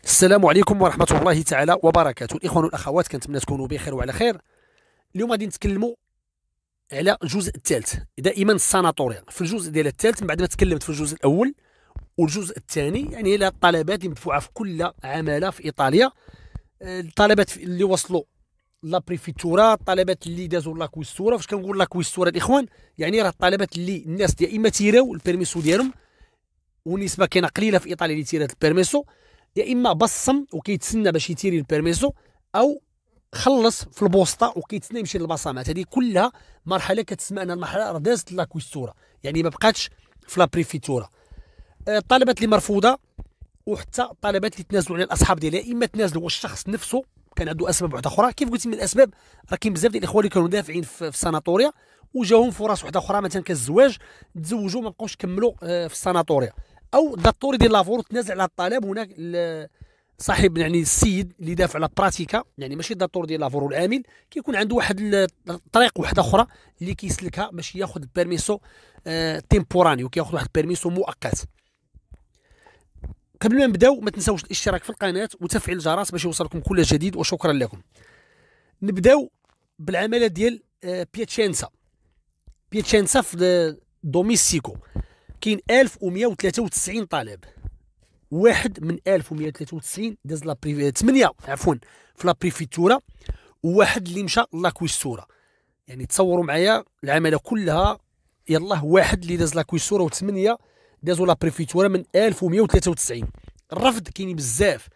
السلام عليكم ورحمة الله تعالى وبركاته. الإخوان والأخوات، كنتمنى تكونوا بخير وعلى خير. اليوم غادي نتكلموا على الجزء الثالث، دائما الساناتوريا. في الجزء ديال الثالث، من بعد ما تكلمت في الجزء الأول والجزء الثاني، يعني على الطلبات اللي مدفوعة في كل عمالة في إيطاليا، الطلبات اللي وصلوا لا بريفيتورا، الطلبات اللي دازوا لا كويستورا. فاش كنقول لا كويستورا الإخوان، يعني راه الطلبات اللي الناس يا إما تيراو البيرميسو ديالهم، ونسبة كاينة قليلة في إيطاليا اللي تيرات البيرميسو، يا اما بصم وكيتسنى باش يتيري البيرميسو، او خلص في البوسطه وكيتسنى يمشي للبصمات. هذه كلها مرحله كتسمى ان المرحله راه دازت لا كويستورا، يعني ما بقاتش في لا بريفيتورا. الطلبات اللي مرفوضه، وحتى الطلبات اللي تنازلوا على الاصحاب ديالها، يا اما تنازلوا هو الشخص نفسه كان عنده اسباب واحده اخرى. كيف قلت من الاسباب، راه كاين بزاف ديال الاخوان اللي كانوا دافعين في الساناتوريا وجاهم فرص واحده اخرى، مثلا كالزواج، تزوجوا ما بقاوش كملوا في الساناتوريا، او الدكتور ديال لافور تنازل على الطلب. هناك صاحب، يعني السيد اللي دافع على براتيكا، يعني ماشي الدكتور ديال لافور العامل، كيكون عنده واحد الطريق واحده اخرى اللي كيسلكها باش ياخذ البيرميسو تيمبوراني، وكياخذ واحد البيرميسو مؤقت. قبل ما نبداو، ما تنساوش الاشتراك في القناه وتفعيل الجرس باش يوصلكم كل جديد، وشكرا لكم. نبداو بالعماله ديال بياتشينسا. بياتشينسا في دوميسيكو كاين 1193 طالب. واحد من 1193 داز لا 8 عفوا في لا بريفيتورا، وواحد اللي مشى لا كويستورا. يعني تصوروا معايا العماله كلها، يلاه واحد اللي داز لا كويستورا و8 دازوا لا بريفيتورا من 1193. الرفض كاين بزاف،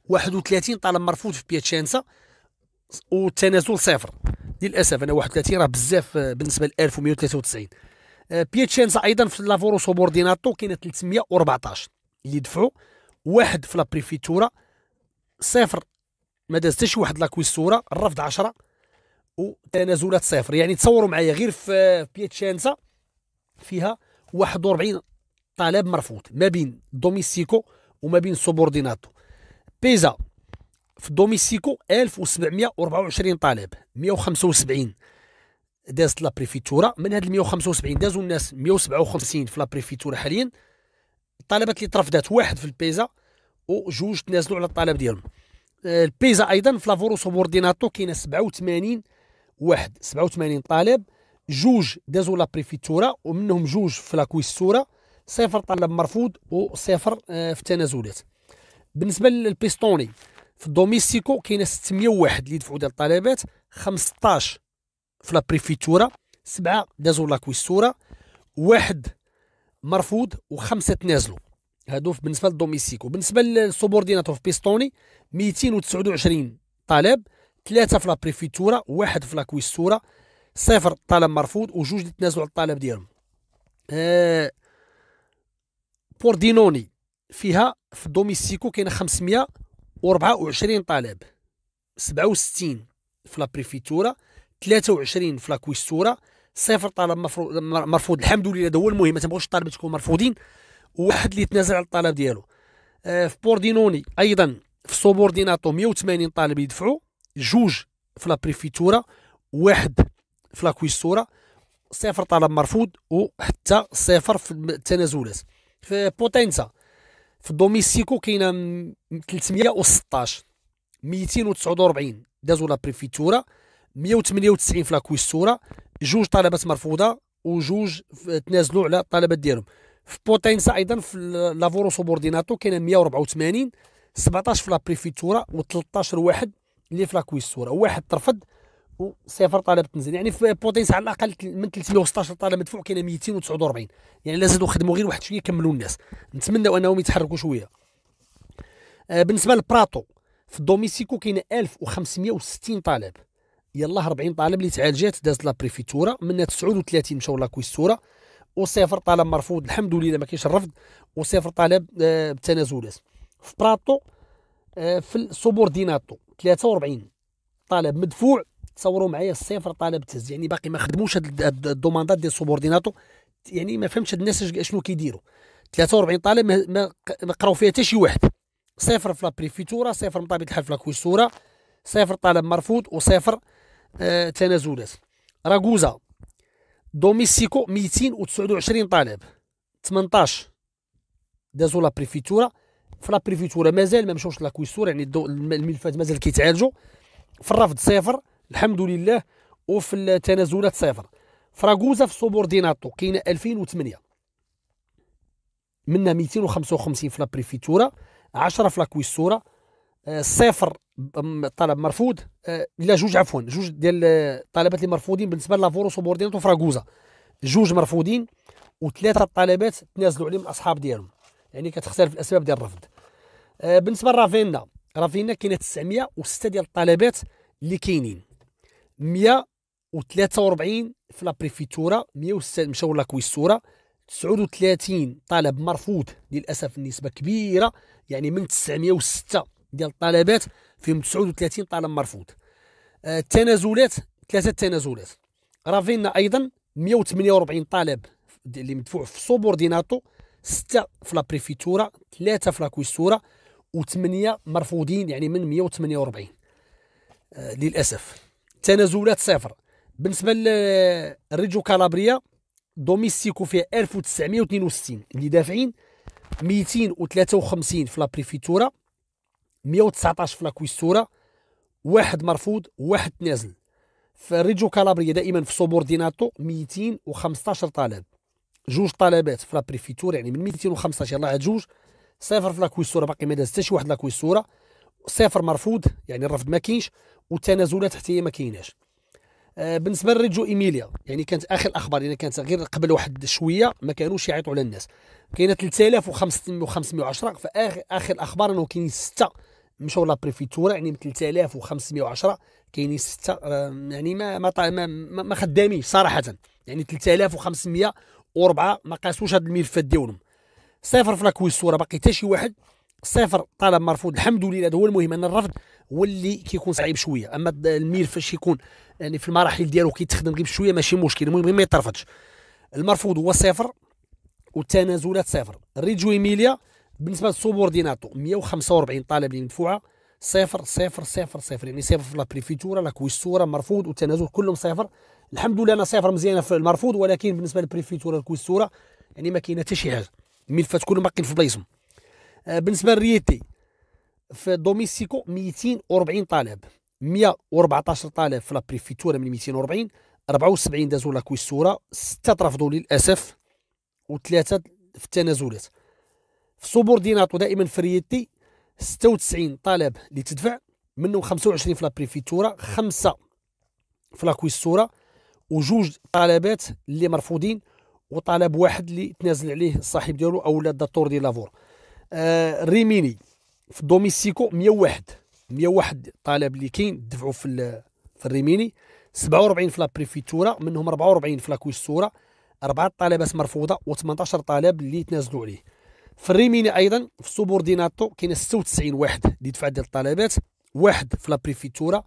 31 طالب مرفوض في بياتشانسا، والتنازل صفر. للاسف انا 31 راه بزاف بالنسبه ل 1193. بياتشانسا ايضا في لافورو سوبورديناتو كاينه 314 اللي دفعوا، واحد في لا بريفيتورا صفر، ما داز حتى شي واحد لا كويستورا. الرفض 10 وتنازلات صفر. يعني تصوروا معايا غير في بياتشانسا فيها 41 طالب مرفوض ما بين دوميسيكو وما بين سوبورديناتو. بيزا في دوميسيكو 1724 طالب، 175 دازت لا بريفيتورا. من هاد ال 175 دازوا الناس 157 في لا بريفيتورا حاليا. الطلبات اللي ترفضات واحد في البيزا، وجوج تنازلوا على الطلب ديالهم. البيزا ايضا في لافورو سوبورديناتو كاينه 87 واحد، 87 طالب، جوج دازوا لا بريفيتورا ومنهم جوج في لا كويستورا. صفر طالب مرفوض وصفر في التنازلات. بالنسبه للبيستوني في الدوميسيكو كاينه 601 اللي دفعوا ديال الطلبات، 15 في لا بريفيتورا، 7 دازوا لا كويستورا، واحد مرفوض وخمسه تنازلوا. هادو بالنسبه للدوميسيكو. بالنسبه للسوبورديناتو في بيستوني 229 طالب، 3 في لا بريفيتورا، واحد في لا كويستورا، صفر طالب مرفوض وجوج اللي تنازلوا على الطلب ديالهم. بوردينوني فيها في دوميسيكو كاينه 524 طالب، 67 في لا بريفيتورا، 23 في لا كويستورا، صفر طالب مرفوض. الحمد لله، هذا هو المهم، ما تنبغوش الطلبه يكونوا مرفوضين، وواحد اللي تنازل على الطلب ديالو. في بوردينوني ايضا في سوبورديناتو 180 طالب يدفعوا، جوج في لا بريفيتورا، واحد في لا كويستورا، صفر طلب مرفوض وحتى صفر في التنازلات. في بوتنسا في الدوميسيكو كاينه 316، 249 دازوا لا بريفيتورا، 198 في لا كويستورا، جوج طلبات مرفوضه وجوج تنازلوا على الطلبات ديالهم. في بوتنسا ايضا في لافورو سوبورديناتو كاينه 184، 17 في لا بريفيتورا و13 واحد اللي في لا كويستورا، واحد ترفض وصفر طالب تنزل. يعني في بوتنسا على الاقل من 316 طالب مدفوع كاينه 249. يعني لا زادوا خدموا غير واحد شويه كملوا الناس، نتمنوا انهم يتحركوا شويه. بالنسبه للبراتو في الدوميسيكو كاينه 1560 طالب، يلاه 40 طالب اللي تعالجات دازت لا بريفيتورا، منها 39 مشاو لا كويستورا، وصفر طالب مرفوض الحمد لله ما كاينش الرفض، وصفر طالب بالتنازلات. في براتو في السوبورديناتو 43 طالب مدفوع، تصوروا معايا صفر طالب تهز. يعني باقي ما خدموش هاد الدوماندات ديال السوبورديناتو. يعني ما فهمتش هاد الناس شنو كيديروا. 43 طالب ما قراو فيها حتى شي واحد، صفر في لا بريفيتورا، صفر من طبيعه الحال في لا كويستورا، صفر طالب مرفوض وصفر تنازلات. راغوزا دوميسيكو 229 طالب، 18 دازوا لا بريفيتورا، في لا بريفيتورا مازال ما مشاوش لا كويستورا، يعني الملفات مازال كيتعالجوا. في الرفض صفر الحمد لله، وفي التنازلات صفر. فراغوزا في السوبورديناتو كاينه 2008 منها 255 في لا بريفيتورا، 10 في لا كويستورا، صفر طلب مرفوض، لا جوج عفوا، جوج ديال الطلبات اللي مرفوضين بالنسبه لافورو سوبورديناتو فراغوزا، جوج مرفوضين وثلاثه الطلبات تنازلوا عليهم الاصحاب ديالهم، يعني كتختلف الاسباب ديال الرفض. بالنسبه لرافينا، كاينه 906 ديال الطلبات اللي كاينين، 143 في لا بريفيتورا، 106 مشاو لا كويستورا، 39 طلب مرفوض للاسف النسبه كبيره، يعني من 906 ديال الطلبات فيهم 39 طلب مرفوض. التنازلات 3 تنازلات. رافينا ايضا 148 طالب اللي مدفوع في سوبورديناتو، 6 في لا بريفيتورا، 3 في لا كويستورا، و8 مرفوضين يعني من 148 للاسف. تنازلات صفر. بالنسبه للريجو كالابريا دوميستيكو فيها 1962 اللي دافعين، 253 في لا بريفيتورا، 119 في لا كويستورا، واحد مرفوض وواحد تنازل. في ريجو كالابريا دائما في سوبورديناتو 215 طالب، جوج طلبات في لا بريفيتورا يعني من 215 يلاه عاد جوج، صفر في لا كويستورا باقي ما داز حتى شي واحد لا كويستورا، صفر مرفوض يعني الرفض ما كاينش، والتنازلات حتى هي ما كايناش. بالنسبه لريجو ايميليا يعني كانت اخر الاخبار، يعني كانت غير قبل واحد شويه ما كانوش يعيطوا على الناس، كاينه 3510. في اخر الاخبار انه كاينين 6 مشاو لا بريفيتورا، يعني من 3510 كاينين 6 يعني ما خدامينش صراحه، يعني 3504 ما قاسوش هاد الملفات ديالهم. صفر في لا كويستورا باقي حتى شي واحد، صفر طلب مرفوض الحمد لله. هذا هو المهم، ان الرفض هو اللي كيكون صعيب شويه، اما الملف فاش يكون يعني في المراحل ديالو كيتخدم غير بشويه ماشي مشكل، المهم غير ما يترفضش. المرفوض هو صفر والتنازلات صفر. الريجو ايميليا بالنسبه للسوبورديناتو 145 طالب اللي مدفوعه، صفر صفر صفر صفر، يعني صفر في لا بريفيتورا، لا كويستورا، مرفوض والتنازل كلهم صفر. الحمد لله انا صفر مزيانه في المرفوض، ولكن بالنسبه للبريفيتورا والكويستورا يعني ما كاينه حتى شي حاجه، الملفات كلهم باقيين في بلايصهم. بالنسبه للريتي في دوميستيكو 240 طالب، 114 طالب في لا بريفيتورا من 240، 74 دازوا لا كويستورا، 6 ترفضوا للاسف وثلاثه في التنازلات. في سوبورديناتو دائما في ريتي 96 طالب اللي تدفع، منهم 25 في لا بريفيتورا، 5 في لا كويستورا، وجوج طلبات اللي مرفوضين، وطلب واحد اللي تنازل عليه الصاحب ديالو او الدكتور ديال لافور. ريميني في الدوميستيكو 101 طالب اللي كاين دفعوا في الريميني، 47 في لا بريفيتورا، منهم 44 في لا كويستورا، 4 طالبات مرفوضه و18 طالب اللي تنازلوا عليه. في الريميني ايضا في السوبورديناتو كاين 96 واحد اللي دفع ديال الطلبات، واحد في لا بريفيتورا،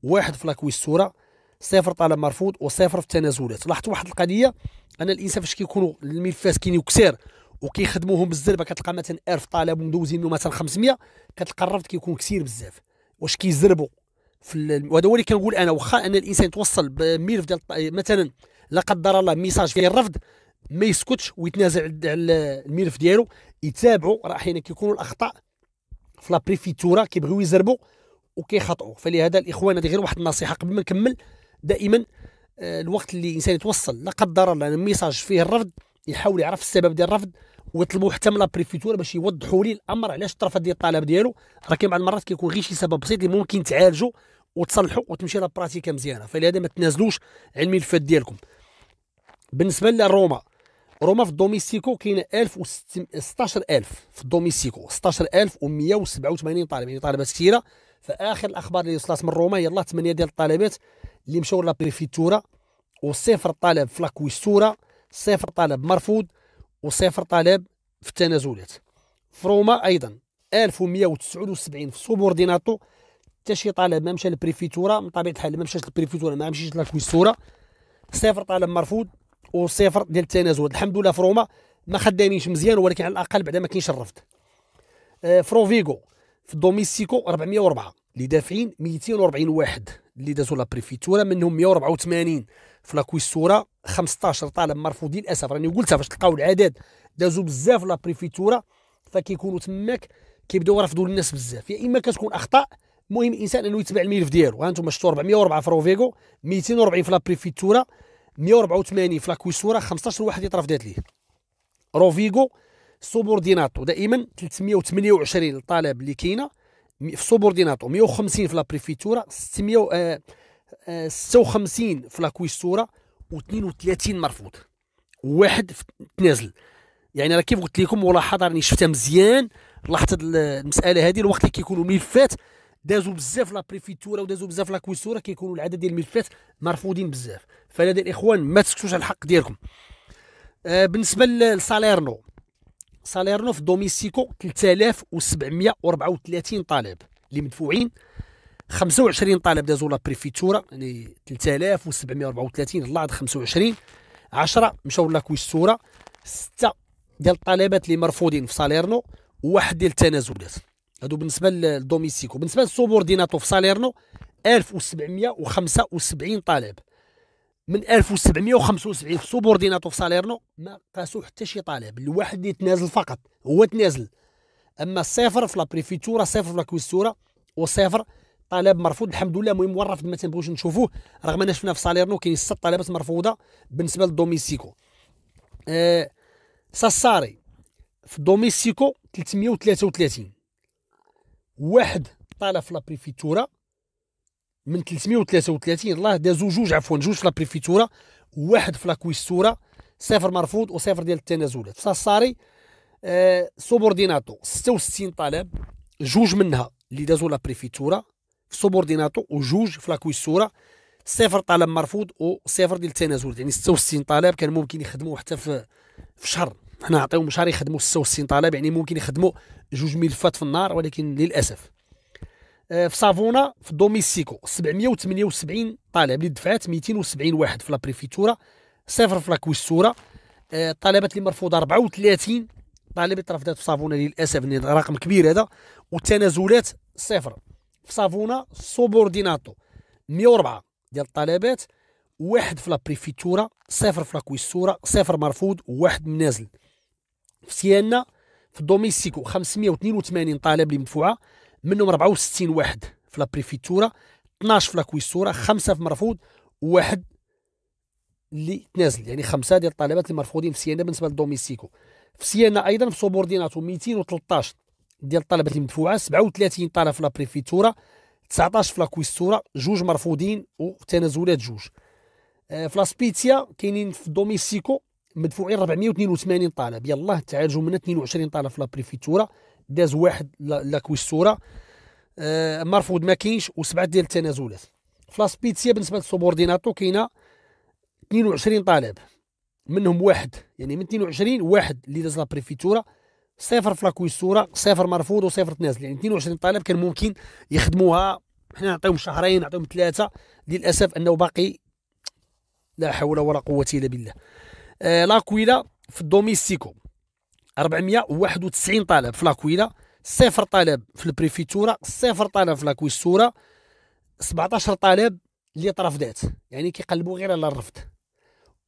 واحد في لا كويستورا، صفر طالب مرفوض وصفر في التنازلات. لاحظت واحد القضيه، ان الانسان فاش كيكونوا الملفات كاينين كثار وكيخدموهم بالزربه، كتلقى مثلا 1000 طالب ومدوزينه مثلا 500، كتلقى الرفض كيكون كثير بزاف. واش كيزربوا وهذا هو اللي كنقول انا، واخا ان الانسان يتوصل بملف ديال مثلا لا قدر الله ميساج فيه الرفض، ما يسكتش ويتنازل على الملف ديالو، يتابعوا. راه احيانا كيكونوا الاخطاء في لا بريفيتورا كيبغيو يزربوا وكيخطئوا. فلهذا الاخوان هذه غير واحد النصيحه قبل ما نكمل، دائما الوقت اللي الانسان يتوصل لا قدر الله الميساج فيه الرفض، يحاول يعرف السبب ديال الرفض، ويطلبوا حتى من لا بريفيتورا باش يوضحوا لي الامر علاش ترفض ديال الطلب ديالو. راه كاين بعض المرات كيكون غير شي سبب بسيط اللي ممكن تعالجوا وتصلحوا وتمشي لا براتيكا مزيانه. فلهذا ما تنازلوش على الملفات ديالكم. بالنسبه لروما، روما في الدوميستيكو كاينه 16000 في الدوميستيكو، 16187 طالب، يعني طالبات كثيره. فاخر الاخبار اللي وصلت من روما يلاه 8 ديال الطالبات اللي مشاو لا بريفيتورا، وصفر طالب في لا كويستورا، صفر طالب مرفوض وصفر طالب في التنازلات. في روما ايضا 1179 في سوبورديناتو، حتى شي طالب ما مشى للبريفيتورا، من طبيعه الحال ما مشاش للبريفيتورا ما مشيش لا كويستورا، صفر طالب مرفوض وصفر ديال التنازلات. الحمد لله في روما ما خدامينش مزيان، ولكن على الاقل بعدا ما كاينش الرفض. فروفيغو في الدوميستيكو 404 اللي دافعين، 240 واحد اللي دازوا لا بريفيتورا، منهم 184 في لا كويستورا، 15 طالب مرفوضين للاسف. راني قلتها فاش تلقاو العدد دازوا بزاف لا بريفيتورا فكيكونوا تماك كيبداو يرفضوا للناس بزاف، يا اما كتكون اخطاء. المهم الانسان انه يتبع الملف ديالو. ها انتم شفتوا 404 في روفيغو، 240 في لابريفيتورا، 184 في لاكويسورا، 15 واحد يترفضات ليه. روفيغو سوبورديناتو دائما 328 الطلب اللي كاينه في سوبورديناتو، 150 في لابريفيتورا، 656 في لاكويسورا، و32 مرفوض، واحد تنازل. يعني راه كيف قلت لكم ملاحظه راني شفتها مزيان، لاحظت المساله هذه. الوقت اللي كيكونوا الملفات دازوا بزاف لا بريفيتورا ودازوا بزاف لا كويسورا كيكونوا العدد ديال الملفات مرفوضين بزاف. فلدى الاخوان ما تسكتوش على الحق ديالكم. بالنسبه للساليرنو، ساليرنو في دوميسيكو 3734 طالب اللي مدفوعين، 25 طالب دازوا لا بريفيتورا يعني 3734 الله عاد 25، 10 مشاو لا كويسورا، 6 ديال الطالبات اللي مرفوضين في ساليرنو، وواحد ديال التنازلات. هادو بالنسبه للدوميسيكو. بالنسبه للسوبورديناتو في ساليرنو 1775 طالب، من 1775 في سوبورديناتو في ساليرنو ما قاسوا حتى شي طالب، الواحد اللي تنازل فقط هو تنازل. اما صفر في لابريفيتورا، صفر في لاكويستورا، وصفر طالب مرفوض الحمد لله. المهم ورفض ما تنبغيوش نشوفوه، رغم ان شفنا في ساليرنو كاين 6 طلبات مرفوضه بالنسبه للدوميسيكو. ساساري في دوميسيكو 333 واحد طالب في لابريفيتورا، من 333 الله دازو جوج في لابريفيتورا، واحد في لاكويستورا، صفر مرفوض وصفر ديال التنازلات. في ساساري سوبورديناتو 66 طالب، جوج منها اللي دازو لابريفيتورا في سوبورديناتو، وجوج في لاكويستورا، صفر طالب مرفوض وصفر ديال التنازلات. يعني 66 طالب كان ممكن يخدموا حتى في شهر، حنا نعطيهم شهر يخدموا 66 طالب، يعني ممكن يخدموا جوج ملفات في النهار، ولكن للاسف. في سافونا في دوميسيكو 778 طالب اللي دفعات، 270 واحد في لابريفيتورا، صفر في لاكويستورا. الطلبات اللي مرفوضه 34 طالب ترفضات في سافونا للاسف، رقم كبير هذا، والتنازلات صفر. في سافونا سوبورديناتو 104 ديال الطلبات، واحد في لابريفيتورا، صفر في لاكويستورا، صفر مرفوض وواحد منازل. في سيانا في دوميسيكو 582 طالب اللي مدفوعه، منهم 64 واحد في لابريفيتورا، 12 في لاكويستورا، 5 في مرفوض وواحد اللي تنازل. يعني 5 ديال الطالبات اللي مرفوضين في سيانا بالنسبه للدوميسيكو. في سيانا ايضا في سوبورديناتو 213 ديال الطلبات اللي مدفوعه، 37 طالب في لابريفيتورا، 19 في لاكويستورا، جوج مرفوضين وتنازلات جوج. في لاسبيتيا كاينين في دوميسيكو مدفوعين 482 طالب، يلاه تعالجوا منها 22 طالب في لابريفيتورا، داز واحد لاكويستورا، مرفوض ما كاينش، و7 ديال التنازلات. في لاسبيتيا بالنسبه للسوبورديناتو كاينه 22 طالب، منهم واحد يعني من 22 واحد اللي داز لابريفيتورا، صفر في لاكويستورا، صفر مرفوض وصفر تنازل. يعني 22 طالب كان ممكن يخدموها، حنا نعطيهم شهرين نعطيهم 3، للاسف انه باقي لا حول ولا قوه الا بالله. لاكويلا في الدوميسيكو 491 طالب في لاكويلا، صفر طالب في البريفيتورا، صفر طالب في لاكويستورا، 17 طالب اللي ترفضات، يعني كيقلبوا غير على الرفض،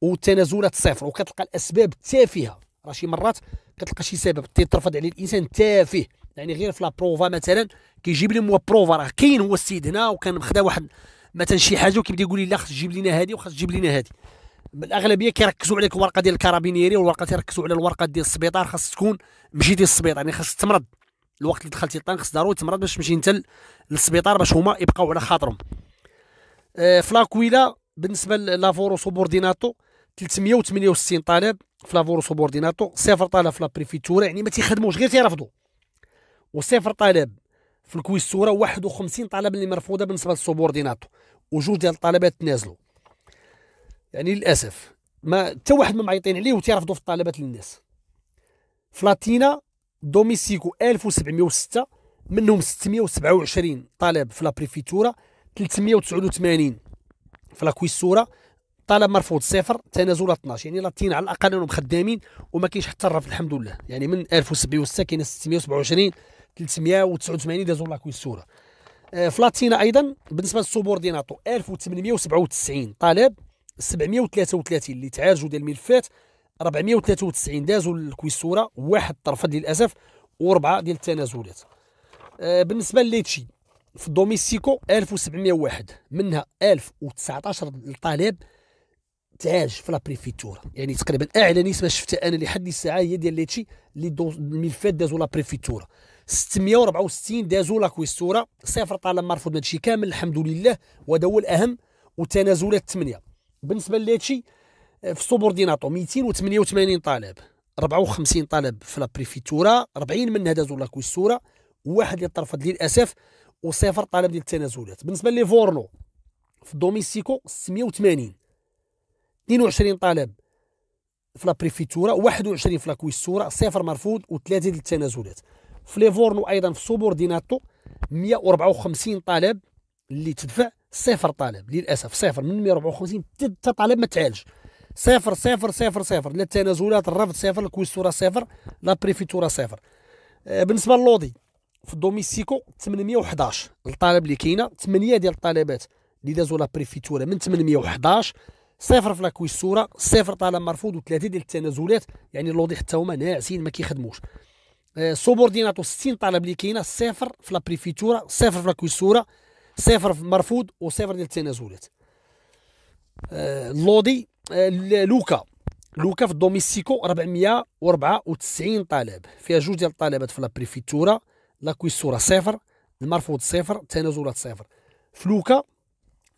والتنازلات صفر. وكتلقى الاسباب تافهه، راه شي مرات كتلقى شي سبب تيترفض عليه الانسان تافه، يعني غير في لابروفا مثلا كيجيب لي بروفا راه كاين هو السيد هنا وكان مخدا واحد مثلا شي حاجه وكيبدا يقول لي لا خص تجيب لينا هذه وخص تجيب لينا هذه. بالاغلبيه كيركزوا عليك الورقه ديال الكارابينيري والورقه تيركزوا على الورقه ديال السبيطار، خاص تكون مشيتي للسبيطار، يعني خاص تمرض الوقت اللي دخلتي الطن، خاص ضروري تمرض باش تمشي انت للسبيطار باش هما يبقاو على خاطرهم. في لاكويلا بالنسبه لافورو سوبورديناتو 368 طالب في لافورو سوبورديناتو، صفر طالب في لابريفيتورا، يعني ما تيخدموش غير تيرفضوا، وصفر طالب في الكويستورا، 51 طالب اللي مرفوضه بالنسبه للسوبورديناتو، وجوج ديال الطلبات تنازلوا. يعني للاسف ما حتى واحد ما معيطين عليه وتيرفضوا في الطلبات للناس. فلاتينا دوميسيكو 1706 منهم 627 طالب في لابريفيتورا، 389 في لاكويستورا، طالب مرفوض صفر، تنازلات 12. يعني لاتينا على الاقل انهم خدامين وما كاينش حتى الرفض الحمد لله. يعني من 1706 كاين 627، 389 دازوا لاكويستورا. فلاتينا ايضا بالنسبه للسوبورديناتو 1897 طالب، 733 اللي تعالجوا ديال الملفات، 493 دازوا للكويستورا، واحد ترفض للاسف، 104 ديال التنازلات. بالنسبه لليتشي في الدوميستيكو 1701، منها 1019 طالب تعالج في لابريفيتورا، يعني تقريبا اعلى نسبه شفتها انا لحد الساعه هي ديال ليتشي اللي الملفات دازوا لابريفيتورا. 664 دازوا لاكويستورا، 0 طالب مرفوض. هادشي كامل الحمد لله، وهذا هو الاهم. والتنازلات 8. بالنسبه لليتشي في سوبورديناتو 288 طالب، 54 طالب في لابريفيتورا، 40 منها دازوا لاكويستورا، وواحد اللي طرفت للاسف، وصفر طالب ديال التنازلات. بالنسبه ليفورنو في الدوميستيكو 680، 22 طالب في لابريفيتورا، 21 في لاكويستورا، 0 مرفوض و3 ديال التنازلات. في ليفورنو ايضا في سوبورديناتو 154 طالب اللي تدفع، 0 طالب للاسف، 0 من 154 حتى طالب ما تعالج، 0 0 0 0. لا التنازلات الرفض 0، الكويستورا 0، لابريفيتورا 0. بالنسبه للودي في الدوميستيكو 811 الطالب اللي كاينه، 8 ديال الطالبات اللي دازوا لابريفيتورا من 811، 0 في لاكويستورا، 0 طالب مرفوض و3 ديال التنازلات. يعني اللودي حتى هما ناعسين ما كيخدموش. سوبورديناتو 60 طالب اللي كاينه، 0 في لابريفيتورا، 0 في لاكويستورا، 0 مرفوض و0 ديال التنازلات. اللودي لوكا في الدوميستيكو 494 طالب، فيها جوج ديال الطالبات في لابريفيتورا، لاكويستورا 0، المرفوض 0، التنازلات 0. في لوكا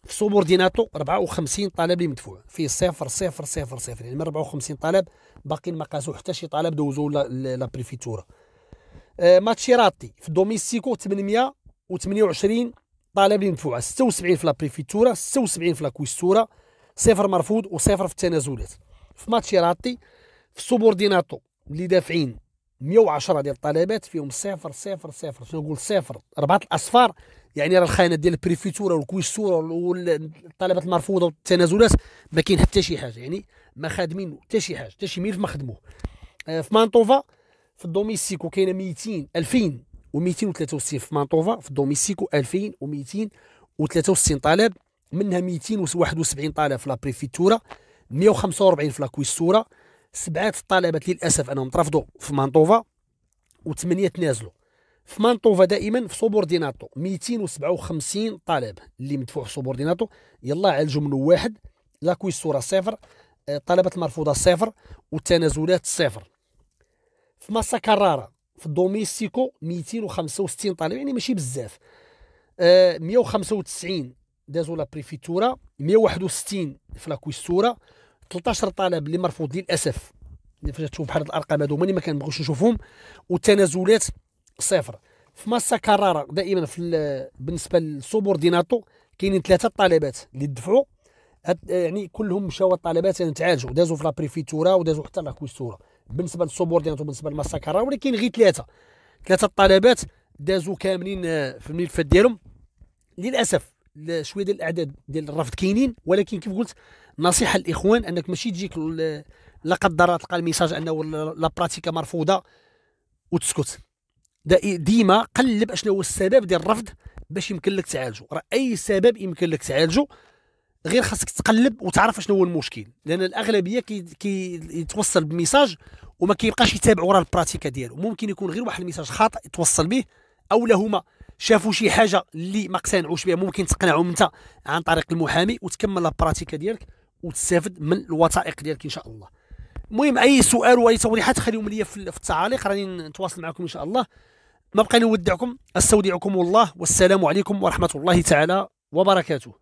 في سوبورديناتو 54 طالب اللي مدفوع، فيه 0 0 0 0، يعني من 54 طالب باقيين ما قاسوا حتى شي طالب دوزوا لابريفيتورا. ماتشيراتي في الدوميستيكو 828 طالب اللي مدفوعه، 76 في لابريفيتورا، 76 في لاكويستورا، 0 مرفوض و0 في التنازلات. في ماتشيراتي في السوبورديناتو اللي دافعين 110 ديال الطالبات، فيهم 0 0 0، شنو نقول 0 4 الاصفار، يعني راه الخانه ديال البريفيتورا والكويستورا والطالبات المرفوضه والتنازلات ما كاين حتى شي حاجه، يعني ما خادمين حتى شي حاجه، حتى شي ملف ما خدموه. في مانطوفا في الدوميستيكو كاينه 2263 في مانطوفا في الدوميستيكو 2263 طالب، منها 271 طالب في لابريفيتورا، 145 في لاكويستورا، 7 طالبات للاسف انهم ترفضوا في مانطوفا و8 تنازلوا. في مانطوفا دائما في سوبورديناتو 257 طالب اللي مدفوع في سوبورديناتو، يلا عالجوا منه واحد، لاكويستورا 0، طلبات المرفوضه 0 والتنازلات 0. في ماسا كارارا في الدوميستيكو 265 طالب، يعني ماشي بزاف، 195 دازوا لا بريفيتورا، 161 في لاكويستورا، 13 طالب اللي مرفوض للاسف، فاش تشوف بحال الارقام هذو ما كنبغيوش نشوفهم، والتنازلات 0. في ماسا كارارا دائما بالنسبه للسوبورديناتو كاينين 3 طالبات اللي دفعوا، يعني كلهم مشاو الطالبات يعني تعالجوا، دازوا في لابريفيتورا ودازوا حتى لاكويستورا بالنسبه للسوبورديناتو. بالنسبه لماسا كارارا ولكن غير 3 الطالبات دازوا كاملين في الملفات ديالهم. للاسف شويه ديال الاعداد ديال الرفض كاينين، ولكن كيف قلت نصيحه للاخوان انك ماشي تجيك لا قدر تلقى الميساج انه لا براتيكا مرفوضه وتسكت، ديما قلب اشنو هو السبب ديال الرفض باش يمكن لك تعالجه. راه اي سبب يمكن لك تعالجه، غير خاصك تقلب وتعرف شنو هو المشكل، لان الاغلبيه يتوصل بميساج وما كيبقاش يتابع ورا البراتيكا ديالو. ممكن يكون غير واحد الميساج خاطئ يتوصل به، او هما شافوا شي حاجه اللي ما اقتنعوش بها، ممكن تقنعهم انت عن طريق المحامي وتكمل البراتيكا ديالك وتستافد من الوثائق ديالك ان شاء الله. المهم اي سؤال واي توضيحات خليهم لي في التعاليق، راني نتواصل معكم ان شاء الله. ما بقى نودعكم، استودعكم الله، والسلام عليكم ورحمه الله تعالى وبركاته.